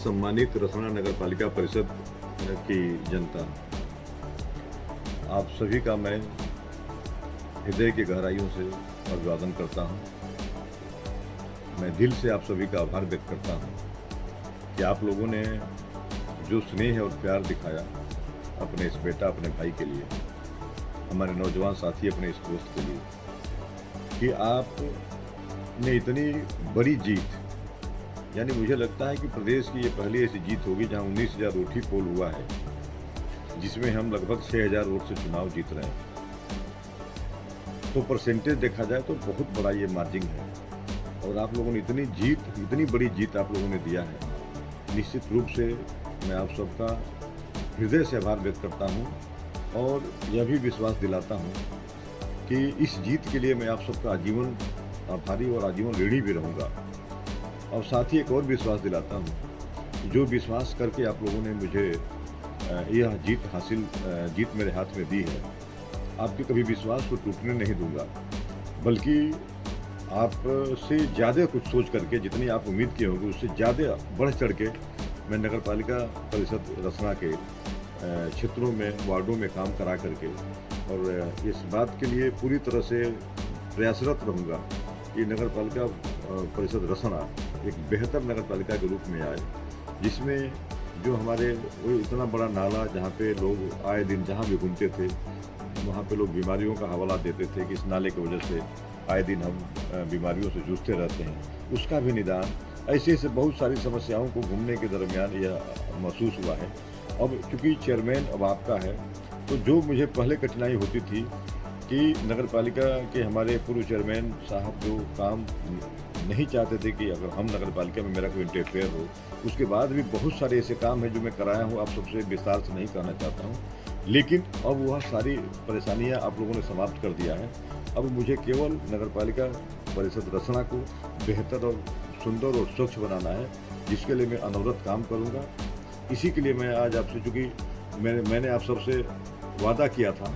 सम्मानित रसना नगर पालिका परिषद की जनता, आप सभी का मैं हृदय की गहराइयों से अभिवादन करता हूं। मैं दिल से आप सभी का आभार व्यक्त करता हूं कि आप लोगों ने जो स्नेह और प्यार दिखाया अपने इस बेटा, अपने भाई के लिए, हमारे नौजवान साथी, अपने इस दोस्त के लिए, कि आपने इतनी बड़ी जीत, यानी मुझे लगता है कि प्रदेश की ये पहली ऐसी जीत होगी जहां 19,000 वोट पोल हुआ है, जिसमें हम लगभग 6,000 वोट से चुनाव जीत रहे हैं। तो परसेंटेज देखा जाए तो बहुत बड़ा ये मार्जिन है और आप लोगों ने इतनी बड़ी जीत आप लोगों ने दिया है। निश्चित रूप से मैं आप सबका हृदय से आभार व्यक्त करता हूं और यह भी विश्वास दिलाता हूं कि इस जीत के लिए मैं आप सबका आजीवन आभारी और आजीवन ऋणी भी रहूँगा। और साथ ही एक और विश्वास दिलाता हूँ, जो विश्वास करके आप लोगों ने मुझे यह जीत मेरे हाथ में दी है, आपके कभी विश्वास को टूटने नहीं दूंगा, बल्कि आपसे ज़्यादा कुछ सोच करके, जितनी आप उम्मीद किए होंगे उससे ज़्यादा बढ़ चढ़ के मैं नगर पालिका परिषद रसना के क्षेत्रों में, वार्डों में काम करा करके और इस बात के लिए पूरी तरह से प्रयासरत रहूँगा कि नगर पालिका परिषद रसना एक बेहतर नगर पालिका के रूप में आए, जिसमें जो हमारे वो इतना बड़ा नाला, जहाँ पे लोग आए दिन जहाँ भी घूमते थे वहाँ पे लोग बीमारियों का हवाला देते थे कि इस नाले की वजह से आए दिन हम बीमारियों से जूझते रहते हैं, उसका भी निदान, ऐसे ऐसे बहुत सारी समस्याओं को घूमने के दरमियान यह महसूस हुआ है। अब चूँकि चेयरमैन अब आपका है, तो जो मुझे पहले कठिनाई होती थी कि नगर पालिका के हमारे पूर्व चेयरमैन साहब जो काम नहीं चाहते थे कि अगर हम नगर पालिका में मेरा कोई इंटरफेयर हो, उसके बाद भी बहुत सारे ऐसे काम हैं जो मैं कराया हूँ, आप सबसे विस्तार से नहीं कहना चाहता हूँ, लेकिन अब वह सारी परेशानियाँ आप लोगों ने समाप्त कर दिया है। अब मुझे केवल नगर पालिका परिषद रसना को बेहतर और सुंदर और स्वच्छ बनाना है, जिसके लिए मैं अनवरत काम करूँगा। इसी के लिए मैं आज आपसे, चूँकि मैंने आप सबसे वादा किया था,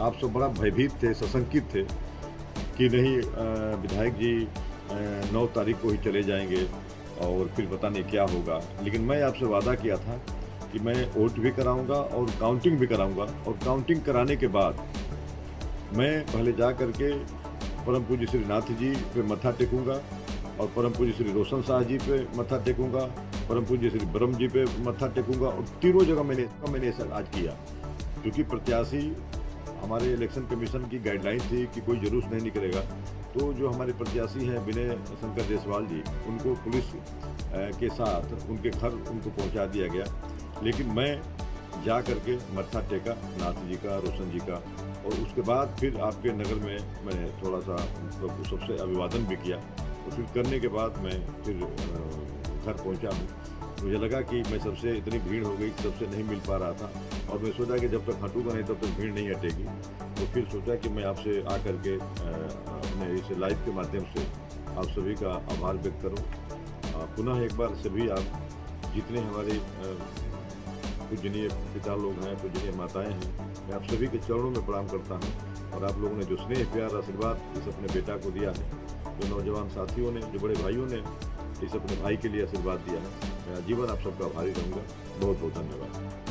आप सब बड़ा भयभीत थे, सशंकित थे कि नहीं विधायक जी 9 तारीख को ही चले जाएंगे और फिर पता नहीं क्या होगा, लेकिन मैं आपसे वादा किया था कि मैं वोट भी कराऊंगा और काउंटिंग भी कराऊंगा, और काउंटिंग कराने के बाद मैं पहले जा करके परम पूज्य श्री नाथ जी पे मत्था टेकूंगा और परम पूज्य श्री रोशन शाह जी पे मत्था टेकूंगा, परम पूज्य श्री ब्रह्म जी पे मत्था टेकूंगा, और तीनों जगह मैंने ऐसा आज किया, क्योंकि प्रत्याशी, हमारे इलेक्शन कमीशन की गाइडलाइन थी कि कोई जुलूस नहीं निकलेगा, तो जो हमारे प्रत्याशी हैं विनय शंकर जायसवाल जी, उनको पुलिस के साथ उनके घर उनको पहुंचा दिया गया, लेकिन मैं जा करके मत्था टेका नाथ जी का, रोशन जी का, और उसके बाद फिर आपके नगर में मैं थोड़ा सा सबसे अभिवादन भी किया, और फिर करने के बाद मैं फिर घर पहुंचा हूँ। मुझे लगा कि मैं सबसे इतनी भीड़ हो गई, सबसे नहीं मिल पा रहा था, और मैं सोचा कि जब तक हटूंगा नहीं तब तक भीड़ नहीं हटेगी, तो फिर सोचा कि मैं आपसे आकर के अपने इस लाइव के माध्यम से आप सभी का आभार व्यक्त करूं। पुनः एक बार सभी आप जितने हमारे पूजनीय पिता लोग हैं, पूजनीय माताएं हैं, मैं आप सभी के चरणों में प्रणाम करता हूं, और आप लोगों ने जो स्नेह, प्यार, आशीर्वाद इस अपने बेटा को दिया है, जो नौजवान साथियों ने, जो बड़े भाइयों ने इस अपने भाई के लिए आशीर्वाद दिया है, मैं आजीवन आप सबका आभारी रहूँगा। बहुत बहुत धन्यवाद।